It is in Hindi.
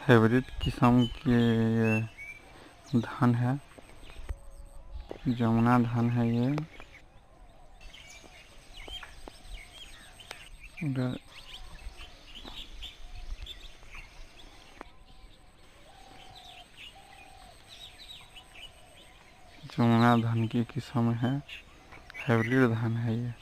हाइब्रिड किस्म के ये धान है, जमुना धान है ये। इधर जमुना धान की किस्म है, हाइब्रिड धान है ये।